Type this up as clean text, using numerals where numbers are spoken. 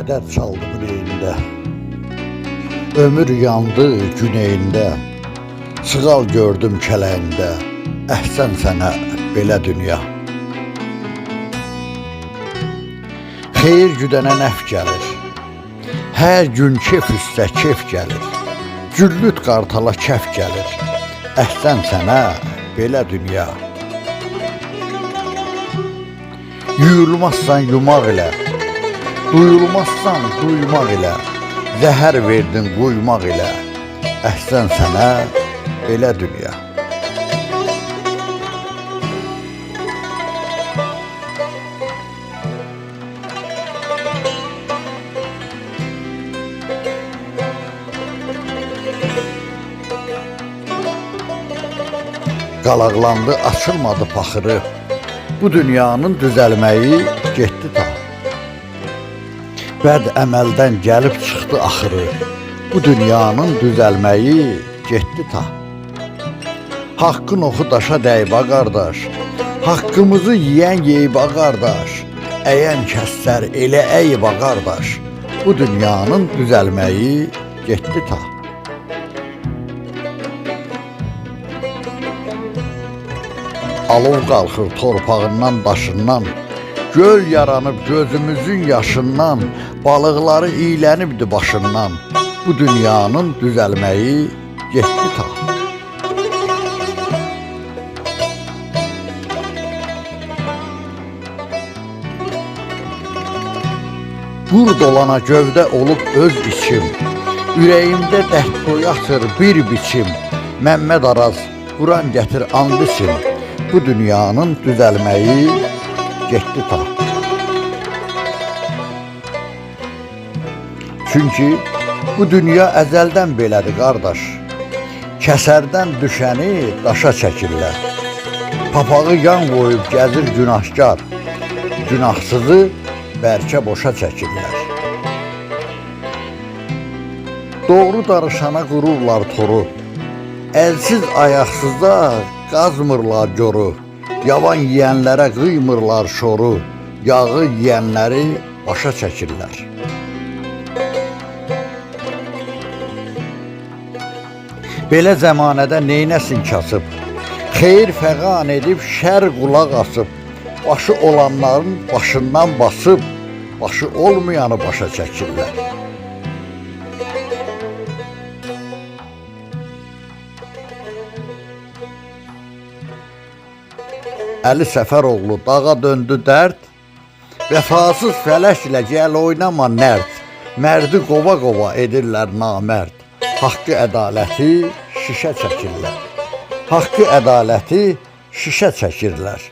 kədər çaldı ürəyində. Ömür yandı güneyində, sığal gördüm kələyində. Əhsən sənə belə dünya. Xeyir güdənə nəf gəlir, hər gün kef üstə kef gəlir. Güllüt qartala kəf gəlir, əhsən sənə belə dünya. Yuyulmazsan yumaq ilə, duyulmazsan duymaq ilə. Zəhər verdin quymaq ilə, əhsən sənə belə dünya. Qalaqlandı, açılmadı paxırı. Bu dünyanın düzəlməyi getdi ta. Bəd əməldən gəlib çıxdı axırı. Bu dünyanın düzəlməyi getdi ta. Haqqın oxu daşa dəyba qardaş, haqqımızı yiyən yeyba qardaş. Əyən kəslər elə əyba qardaş. Bu dünyanın düzəlməyi getdi ta. Alov qalxır torpağından, daşından. Göl yaranıb gözümüzün yaşından. Balıqları iylənibdi başından. Bu dünyanın düzəlməyi getdi ta. Qur dolana gövdə olub öz içim. Ürəyimdə dərd boyatır bir biçim. Məmməd Araz, Quran gətir and içim. Bu dünyanın düzəlməyi getdi ta. Çünki bu dünya əzəldən belədir qardaş. Kəsərdən düşəni daşa çəkirlər. Papağı yan qoyub gəzir günahkar. Günahsızı bərkə boşa çəkirlər. Doğru darışana qururlar toru. Əlsiz ayaqsızda qazmırlar göru. Yavan yiyənlərə qıymırlar şoru. Yağı yiyənləri başa çəkirlər. Belə zəmanədə neynəsin kasıb? Xeyir fəqan edib şər qulaq asıb. Başı olanların başından basıb, başı olmayanı başa çəkirlər. Əli Səfəroğlu dağa döndü dərd. Vəfasız fələk ilə gəl oynama nərd. Mərdi qova qova edirlər namərd. Haqqı ədaləti şişə çəkirlər. Haqqı ədaləti şişə çəkirlər.